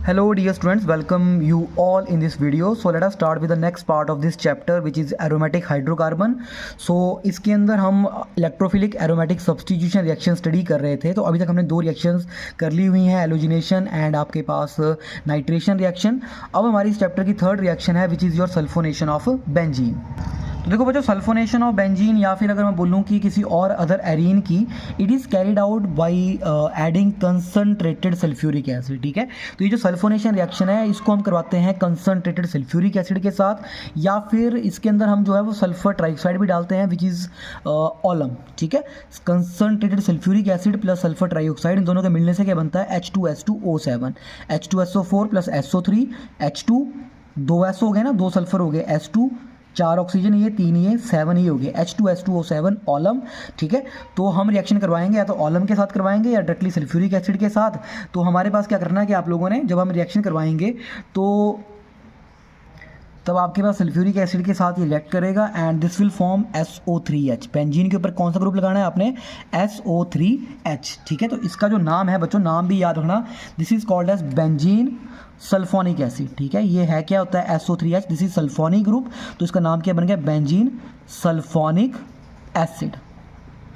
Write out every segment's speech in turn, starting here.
Hello dear students, welcome you all in this video. So let us start with the next part of this chapter which is aromatic hydrocarbon. So इसके अंदर हम electrophilic aromatic substitution reaction study कर रहे थे. तो अभी तक हमने दो रिएक्शंस कर ली हुई हैं, एलोजिनेशन एंड आपके पास नाइट्रेशन रिएक्शन. अब हमारी इस चैप्टर की थर्ड रिएक्शन है विच is your sulphonation of benzene. तो देखो बच्चों, सल्फोनेशन ऑफ बेंजीन या फिर अगर मैं बोलूँ कि किसी और अदर एरीन की, it is carried out by adding concentrated sulphuric acid. ठीक है, तो ये जो सल्फोनेशन रिएक्शन है इसको हम करवाते हैं कंसनट्रेटेड सल्फ्यूरिक एसिड के साथ, या फिर इसके अंदर हम जो है वो सल्फर ट्राइऑक्साइड भी डालते हैं विच इज़ ऑलम. ठीक है, concentrated sulphuric acid plus sulphur trioxide, इन दोनों के मिलने से क्या बनता है H2SO7, H2SO4 plus SO3, H2 दो S हो गए ना, दो सल्फर हो गए, S2 चार ऑक्सीजन, ये तीन, ये 7 ही हो गए, H2S2O7 ऑलम. ठीक है, तो हम रिएक्शन करवाएंगे या तो ऑलम के साथ करवाएंगे या डायरेक्टली सल्फ्यूरिक एसिड के साथ. तो हमारे पास क्या करना है कि आप लोगों ने जब हम रिएक्शन करवाएंगे तो तब आपके पास सल्फ्यूरिक एसिड के साथ ये रिएक्ट करेगा and this will form SO3H. Benzene के ऊपर कौन सा ग्रुप लगाना है आपने? SO3H. ठीक है, तो इसका जो नाम है बच्चों, नाम भी याद रखना, this is called as benzene sulphonic acid. ठीक है, ये है क्या होता है SO3H, this is sulphonic group, तो इसका नाम क्या बन गया? Benzene sulphonic acid.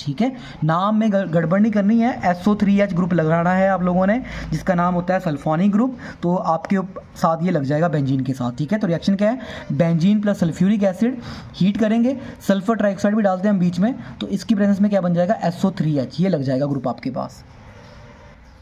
ठीक है, नाम में गड़बड़ नहीं करनी है, SO3H ग्रुप लगाना है आप लोगों ने जिसका नाम होता है सल्फोनिक ग्रुप, तो आपके साथ ये लग जाएगा बेंजीन के साथ. ठीक है, तो रिएक्शन क्या है? Benzene plus sulphuric acid, heat करेंगे, सल्फर ट्राइऑक्साइड भी डालते हैं हम बीच में, तो इसकी प्रेजेंस में क्या बन जाएगा? SO3H, ये लग जाएगा ग्रुप आपके पास.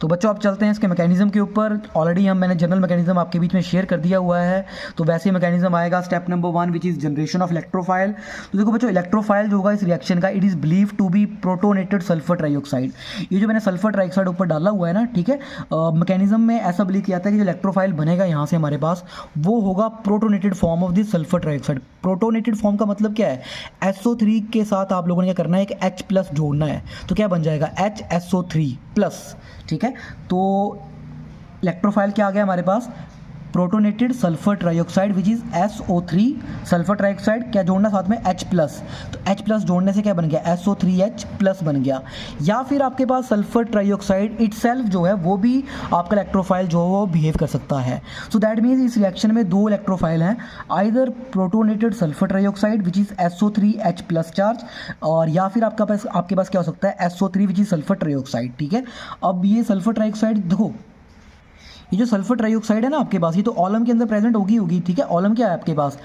तो बच्चों आप चलते हैं इसके मैकेनिज्म के ऊपर. ऑलरेडी मैंने जनरल मैकेनिज्म आपके बीच में शेयर कर दिया हुआ है, तो वैसे ही मैकेनिज्म आएगा. Step number 1 which is generation of electrophile. तो देखो बच्चों, इलेक्ट्रोफाइल जो होगा इस रिएक्शन का, it is believe to be protonated sulphur trioxide. ये जो मैंने सल्फर ट्राइऑक्साइड ऊपर डाला हुआ है ना, ठीक है, मैकेनिज्म में ऐसा बिलीव किया जाता है कि जो इलेक्ट्रोफाइल बनेगा यहाँ से हमारे पास, वो होगा protonated form of this sulphur trioxide. Protonated form का मतलब क्या है? SO3 के साथ आप लोगों ने क्या करना है? एक H प्लस जोड़ना है, तो क्या बन जाएगा? HSO3 plus. ठीक है, तो इलेक्ट्रोफाइल क्या आ गया हमारे पास? Protonated sulphur trioxide which is SO3. Sulphur trioxide क्या जोड़ना साथ में? H प्लस, तो H प्लस जोड़ने से क्या बन गया? SO3H प्लस बन गया. या फिर आपके पास सल्फर ट्राइऑक्साइड इटसेल्फ जो है वो भी आपका इलेक्ट्रोफाइल जो है वो बिहेव कर सकता है. सो दैट मीन्स इस रिएक्शन में दो इलेक्ट्रोफाइल हैं, either protonated sulphur trioxide which is SO3H plus charge, और या फिर आपके पास क्या हो सकता है? SO3 which is sulphur trioxide. ठीक है, अब ये सल्फर ट्राइऑक्साइड देखो, ये जो सल्फर ट्राइऑक्साइड है ना आपके पास, ये तो ऑलम के अंदर प्रेजेंट होगी. ठीक है, ऑलम क्या है आपके पास?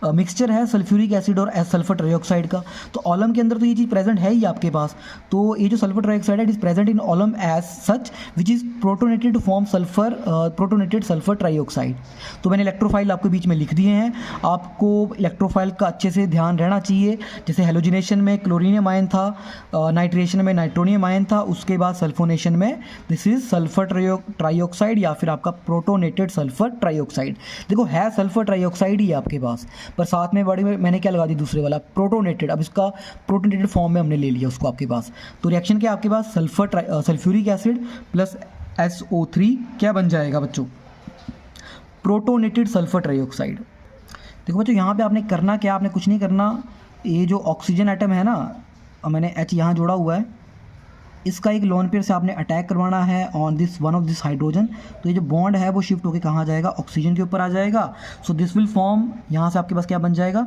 मिक्सचर है सल्फ्यूरिक एसिड और सल्फर ट्राइऑक्साइड का, तो ऑलम के अंदर तो ये चीज़ प्रेजेंट है ही आपके पास. तो ये जो सल्फर ट्राइऑक्साइड है it is present in oleum as such which is protonated to form sulphur protonated sulphur trioxide. तो मैंने इलेक्ट्रोफाइल आपको बीच में लिख दिए हैं, आपको इलेक्ट्रोफाइल का अच्छे से ध्यान रहना चाहिए. जैसे हेलोजिनेशन में क्लोरीनियम आयन था, नाइट्रेशन में नाइट्रोनियम आयन था, उसके बाद सल्फोनेशन में दिस इज सल्फर ट्राइऑक्साइड या फिर आपका प्रोटोनेटेड सल्फर ट्राइऑक्साइड. देखो है सल्फर ट्राइऑक्साइड ही है आपके पास, पर साथ में बड़ी मैंने क्या लगा दी? दूसरे वाला प्रोटोनेटेड. अब इसका प्रोटोनेटेड फॉर्म में हमने ले लिया उसको आपके पास. तो रिएक्शन क्या आपके पास? सल्फ्यूरिक एसिड प्लस SO3 क्या बन जाएगा बच्चों? Protonated sulphur trioxide. देखो बच्चों, यहाँ पे आपने करना क्या? आपने कुछ नहीं करना, ये जो ऑक्सीजन एटम है ना, मैंने H यहाँ जोड़ा हुआ है, इसका एक लोन पेयर से आपने अटैक करवाना है on this one of this hydrogen. तो ये जो बॉन्ड है वो शिफ्ट होकर कहाँ जाएगा? ऑक्सीजन के ऊपर आ जाएगा. सो दिस विल फॉर्म, यहाँ से आपके पास क्या बन जाएगा?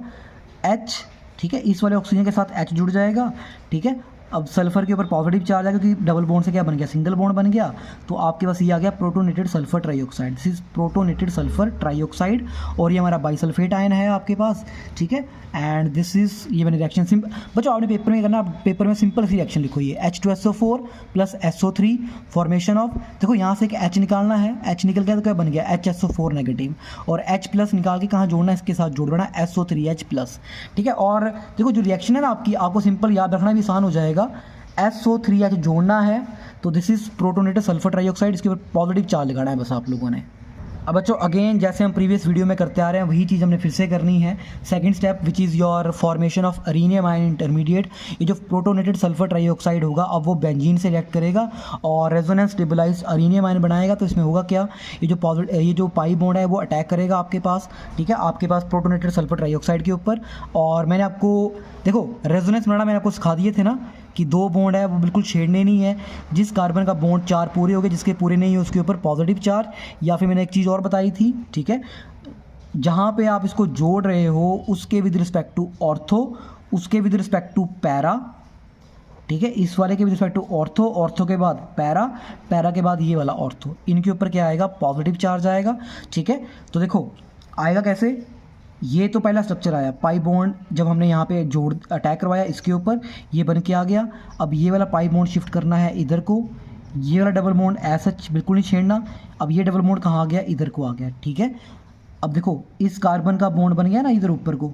H. ठीक है, इस वाले ऑक्सीजन के साथ H जुड़ जाएगा. ठीक है, अब सल्फर के ऊपर पॉजिटिव चार्ज आएगा क्योंकि डबल बॉन्ड से क्या बन गया? सिंगल बॉन्ड बन गया. तो आपके पास ये आ गया protonated sulphur trioxide. This is protonated sulphur trioxide, और ये हमारा बाइसल्फेट आयन है आपके पास. ठीक है, एंड दिस इज, ये मैंने रिएक्शन बच्चों आपने पेपर में करना, आप पेपर में सिंपल सी रिएक्शन लिखो, ये H2SO4 plus SO3 formation of, देखो यहाँ से एक H निकालना है, H निकल गया तो क्या बन गया? HSO4 नेगेटिव, और H प्लस निकाल के कहाँ जोड़ना है? इसके साथ जोड़ना SO3H प्लस. ठीक है, और देखो जो रिएक्शन है ना आपकी, आपको सिंपल याद रखना भी आसान हो जाएगा. SO3H जोड़ना है, तो this is protonated sulphur trioxide, इसके ऊपर पॉजिटिव चार्ज लगाना है बस आप लोगों ने. अब बच्चों अगेन जैसे हम प्रीवियस वीडियो में करते आ रहे हैं वही चीज़ हमने फिर से करनी है. Second step which is your formation of arenium ion intermediate. ये जो प्रोटोनेटेड सल्फर ट्राइऑक्साइड होगा अब वो बेंजीन से रिएक्ट करेगा और रेजोनेंस स्टेबलाइज अरीनियम आयन बनाएगा. तो इसमें होगा क्या? ये जो पाई बॉन्ड है वो अटैक करेगा आपके पास. ठीक है, आपके पास प्रोटोनेटेड सल्फर ट्राइऑक्साइड के ऊपर. और मैंने आपको देखो रेजोनेंस बनाना मैंने आपको सिखा दिए थे ना कि 2 बॉन्ड है वो बिल्कुल छेड़ने नहीं है। जिस कार्बन का बॉन्ड 4 पूरे हो गए, जिसके पूरे नहीं है उसके ऊपर पॉजिटिव चार्ज, या फिर मैंने एक चीज़ और बताई थी, ठीक है, जहाँ पे आप इसको जोड़ रहे हो उसके विद रिस्पेक्ट टू ऑर्थो, उसके विद रिस्पेक्ट टू पैरा, ठीक है, इस वाले के with respect to ortho, ortho के बाद पैरा, पैरा के बाद ये वाला ऑर्थो, इनके ऊपर क्या आएगा, पॉजिटिव चार्ज आएगा, ठीक है। तो देखो आएगा कैसे, ये तो पहला स्ट्रक्चर आया पाई बॉन्ड, जब हमने यहाँ पे जोड़ अटैक करवाया इसके ऊपर, ये बन के आ गया। अब ये वाला पाई बॉन्ड शिफ्ट करना है इधर को, ये वाला डबल बॉन्ड ऐसा बिल्कुल नहीं छेड़ना। अब ये डबल बॉन्ड कहाँ आ गया, इधर को आ गया, ठीक है। अब देखो इस कार्बन का बॉन्ड बन गया ना इधर ऊपर को,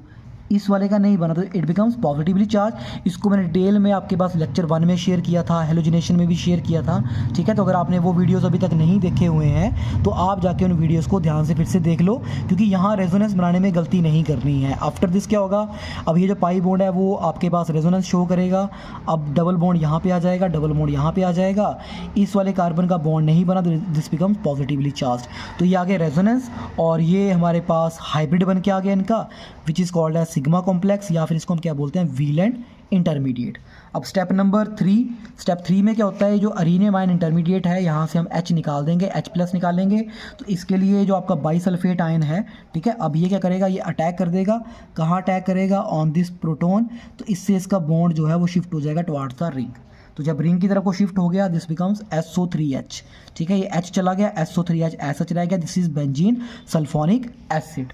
इस वाले का नहीं बना, तो इट बिकम्स पॉजिटिवली चार्ज। इसको मैंने डिटेल में आपके पास लेक्चर 1 में शेयर किया था, हेलोजिनेशन में भी शेयर किया था, ठीक है। तो अगर आपने वो वीडियोस अभी तक नहीं देखे हुए हैं तो आप जाके उन वीडियोस को ध्यान से फिर से देख लो, क्योंकि यहाँ रेजोनेंस बनाने में गलती नहीं करनी है। आफ्टर दिस क्या होगा, अब ये जो पाई बॉन्ड है वो आपके पास रेजोनेंस शो करेगा। अब डबल बॉन्ड यहाँ पर आ जाएगा, डबल बॉन्ड यहाँ पर आ जाएगा, इस वाले कार्बन का बॉन्ड नहीं बना तो दिस बिकम्स पॉजिटिवली चार्ज। तो ये आ गया रेजोनेंस, और ये हमारे पास हाइब्रिड बन के आ गया इनका, which is called as sigma complex, या फिर इसको हम क्या बोलते हैं, व्हीलेंड इंटरमीडिएट। अब स्टेप नंबर 3, स्टेप 3 में क्या होता है, जो अरीनियम आयन इंटरमीडिएट है यहाँ से हम H निकाल देंगे, H+ निकालेंगे। तो इसके लिए जो आपका बाईसल्फेट आयन है, ठीक है, अब ये क्या करेगा, ये अटैक कर देगा, कहाँ अटैक करेगा, ऑन दिस प्रोटोन। तो इससे इसका बॉन्ड जो है वो शिफ्ट हो जाएगा टुवार्ड्स द रिंग। तो जब रिंग की तरफ को शिफ्ट हो गया, दिस बिकम्स SO3H, ठीक है, ये H चला गया, SO3H ऐसा चला गया, this is benzene sulphonic acid.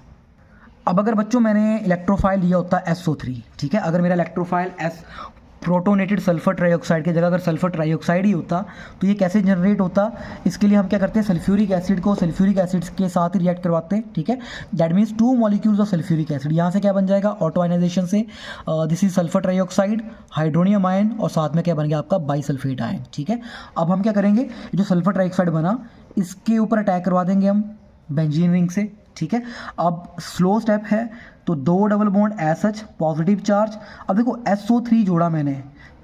अब अगर बच्चों मैंने इलेक्ट्रोफाइल लिया होता है SO3, ठीक है, अगर मेरा इलेक्ट्रोफाइल प्रोटोनेटेड सल्फर ट्राइऑक्साइड की जगह अगर सल्फर ट्राइऑक्साइड ही होता तो ये कैसे जनरेट होता। इसके लिए हम क्या करते हैं, सल्फ्यूरिक एसिड को सल्फ्यूरिक एसिड के साथ ही रिएक्ट करवाते हैं, ठीक है। That means 2 molecules of sulphuric acid, यहाँ से क्या बन जाएगा, ऑटो आयनाइजेशन से this is sulphur trioxide, hydronium ion, और साथ में क्या बन गया आपका बाईसल्फेट आयन, ठीक है। अब हम क्या करेंगे, जो सल्फर ट्राइऑक्साइड बना इसके ऊपर अटैक करवा देंगे हम बेंजीन रिंग से, ठीक है। अब स्लो स्टेप है, तो 2 double bond S H positive charge. अब देखो SO3 जोड़ा मैंने,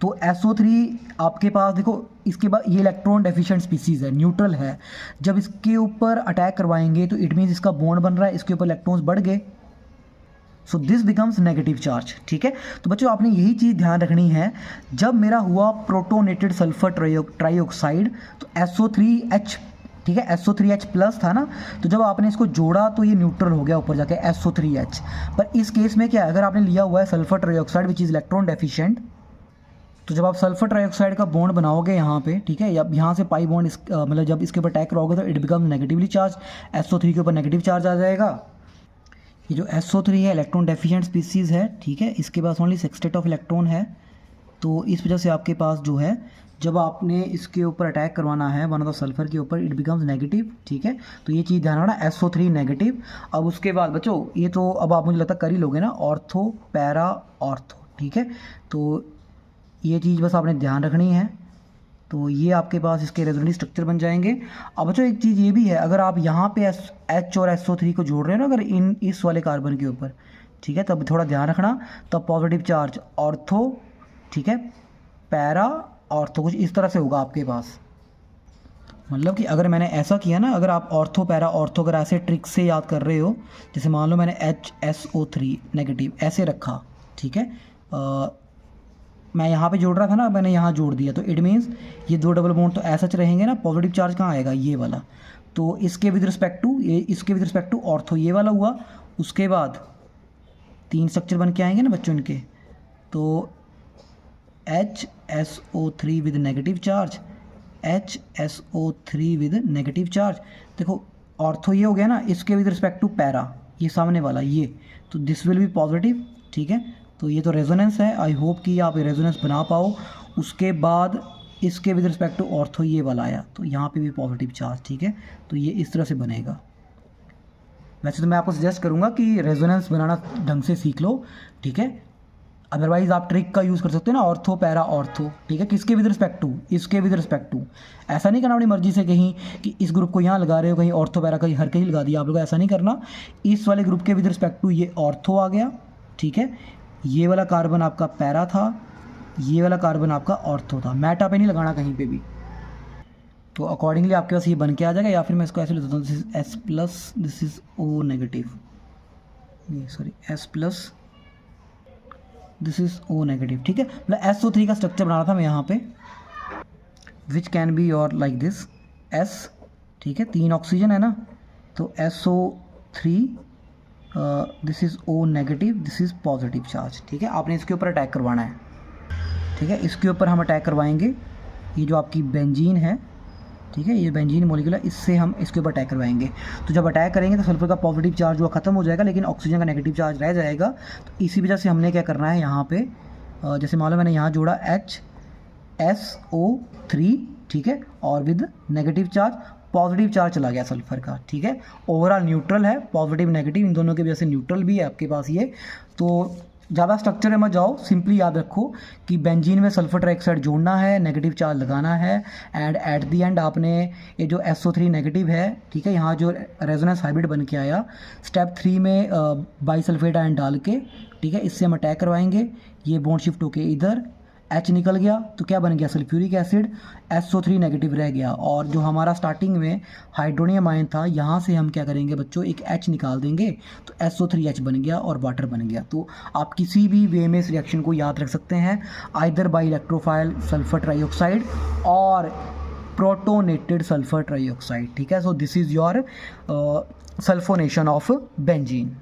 तो SO3 आपके पास देखो, इसके बाद ये इलेक्ट्रॉन डेफिशिएंट स्पीसीज है, न्यूट्रल है, जब इसके ऊपर अटैक करवाएंगे तो इट मीन्स इसका बॉन्ड बन रहा है, इसके ऊपर इलेक्ट्रॉन्स बढ़ गए, so this becomes negative charge, ठीक है। तो बच्चों आपने यही चीज़ ध्यान रखनी है, जब मेरा हुआ प्रोटोनेटेड सल्फर ट्राइऑक्साइड तो SO3H, ठीक है, SO3H+ था ना, तो जब आपने इसको जोड़ा तो ये न्यूट्रल हो गया ऊपर जाके SO3H। पर इस केस में क्या है, अगर आपने लिया हुआ है sulphur trioxide which is electron deficient, तो जब आप सल्फर ट्राइऑक्साइड का बॉन्ड बनाओगे यहाँ पे, ठीक है, अब यहाँ से पाई बॉन्ड मतलब जब इसके ऊपर अटैक कराओगे तो it become negatively charge, SO3 के ऊपर नेगेटिव चार्ज आ जाएगा। ये जो SO3 है इलेक्ट्रॉन डेफिशिएंट स्पीसीज़ है, ठीक है, इसके पास ओनली सेक्सटेट ऑफ इलेक्ट्रॉन है, तो इस वजह से आपके पास जो है जब आपने इसके ऊपर अटैक करवाना है वन ऑफ द सल्फर के ऊपर, इट बिकम्स नेगेटिव, ठीक है। तो ये चीज़ ध्यान रखना, SO3 नेगेटिव। अब उसके बाद बच्चों ये तो अब आप मुझे लगता कर ही लोगे ना, ऑर्थो पैरा ऑर्थो, ठीक है, तो ये चीज़ बस आपने ध्यान रखनी है। तो ये आपके पास इसके रेजोनेंस स्ट्रक्चर बन जाएंगे। अब बच्चों एक चीज़ ये भी है, अगर आप यहाँ पे H और SO3 को जोड़ रहे हो ना अगर इस वाले कार्बन के ऊपर, ठीक है, तब थोड़ा ध्यान रखना, तब पॉजिटिव चार्ज ऑर्थो, ठीक है, पैरा ऑर्थो, कुछ इस तरह से होगा आपके पास। मतलब कि अगर मैंने ऐसा किया ना, अगर आप ऑर्थो पैरा ऑर्थो अगर ऐसे ट्रिक से याद कर रहे हो, जैसे मान लो मैंने HSO3 नेगेटिव ऐसे रखा, ठीक है, मैं यहाँ पे जोड़ रहा था ना, मैंने यहाँ जोड़ दिया, तो इट मीन्स ये 2 डबल बॉन्ड तो ऐसा रहेंगे ना, पॉजिटिव चार्ज कहाँ आएगा, ये वाला, तो इसके विद रिस्पेक्ट टू ये, इसके विद रिस्पेक्ट टू ऑर्थो ये वाला हुआ। उसके बाद 3 स्ट्रक्चर बन के आएंगे ना बच्चों इनके, तो HSO3 with negative charge, HSO3 with negative charge. देखो ऑर्थो ये हो गया ना, इसके विद रिस्पेक्ट टू पैरा ये सामने वाला ये, तो दिस विल बी पॉजिटिव, ठीक है। तो ये तो रेजोनेंस है, आई होप कि आप रेजोनेंस बना पाओ। उसके बाद इसके विद रिस्पेक्ट टू ऑर्थो ये वाला आया, तो यहाँ पे भी पॉजिटिव चार्ज, ठीक है, तो ये इस तरह से बनेगा। वैसे तो मैं आपको सजेस्ट करूँगा कि रेजोनेंस बनाना ढंग से सीख लो, ठीक है, अदरवाइज आप ट्रिक का यूज़ कर सकते हो ना, ऑर्थो पैरा ऑर्थो, ठीक है, किसके विद रिस्पेक्ट टू, इसके विद रिस्पेक्ट टू। ऐसा नहीं करना अपनी मर्जी से कहीं कि इस ग्रुप को यहाँ लगा रहे हो, कहीं ऑर्थो पैरा कहीं हर कहीं लगा दिया आप लोग, ऐसा नहीं करना। इस वाले ग्रुप के विद रिस्पेक्ट टू ये ऑर्थो आ गया, ठीक है, ये वाला कार्बन आपका पैरा था, ये वाला कार्बन आपका ऑर्थो था, मैटा पे नहीं लगाना कहीं पे भी। तो अकॉर्डिंगली आपके पास ये बन के आ जाएगा, या फिर मैं इसको ऐसे लिख देता हूँ, this is S+, this is O negative, ये sorry S+, this is O negative, ठीक है। मतलब SO3 का स्ट्रक्चर बना रहा था मैं यहाँ पे, विच कैन बी और लाइक दिस S, ठीक है, 3 ऑक्सीजन है ना, तो SO3, this is O negative, this is positive charge, ठीक है। आपने इसके ऊपर अटैक करवाना है, ठीक है। इसके ऊपर हम अटैक करवाएंगे, ये जो आपकी बेंजीन है, ठीक है, ये बेंजीन मॉलिक्यूल है, इससे हम इसके ऊपर अटैक करवाएंगे। तो जब अटैक करेंगे तो सल्फर का पॉजिटिव चार्ज वो ख़त्म हो जाएगा, लेकिन ऑक्सीजन का नेगेटिव चार्ज रह जाएगा। तो इसी वजह से हमने क्या करना है यहाँ पे, जैसे मान लो मैंने यहाँ जोड़ा HSO3, ठीक है, और with negative charge, positive charge चला गया सल्फर का, ठीक है। ओवरऑल न्यूट्रल है, पॉजिटिव नेगेटिव इन दोनों की वजह से न्यूट्रल भी है आपके पास ये। तो ज़्यादा स्ट्रक्चर में मत जाओ, सिंपली याद रखो कि बेंजीन में सल्फर ट्राइऑक्साइड जोड़ना है, नेगेटिव चार्ज लगाना है, एंड एट दी एंड आपने ये जो SO3 नेगेटिव है, ठीक है, यहाँ जो रेजोनेंस हाइब्रिड बन के आया, स्टेप 3 में बाईसल्फेट आयन डाल के, ठीक है, इससे हम अटैक करवाएंगे। ये बॉन्ड शिफ्ट होके इधर H निकल गया, तो क्या बन गया, सल्फ्यूरिक एसिड, SO3 नेगेटिव रह गया। और जो हमारा स्टार्टिंग में हाइड्रोनियम आयन था, यहाँ से हम क्या करेंगे बच्चों, एक H निकाल देंगे, तो SO3H बन गया और वाटर बन गया। तो आप किसी भी वे में इस रिएक्शन को याद रख सकते हैं, either by electrophile sulphur trioxide और प्रोटोनेटेड सल्फर ट्राइऑक्साइड, ठीक है। So this is your sulphonation of benzene.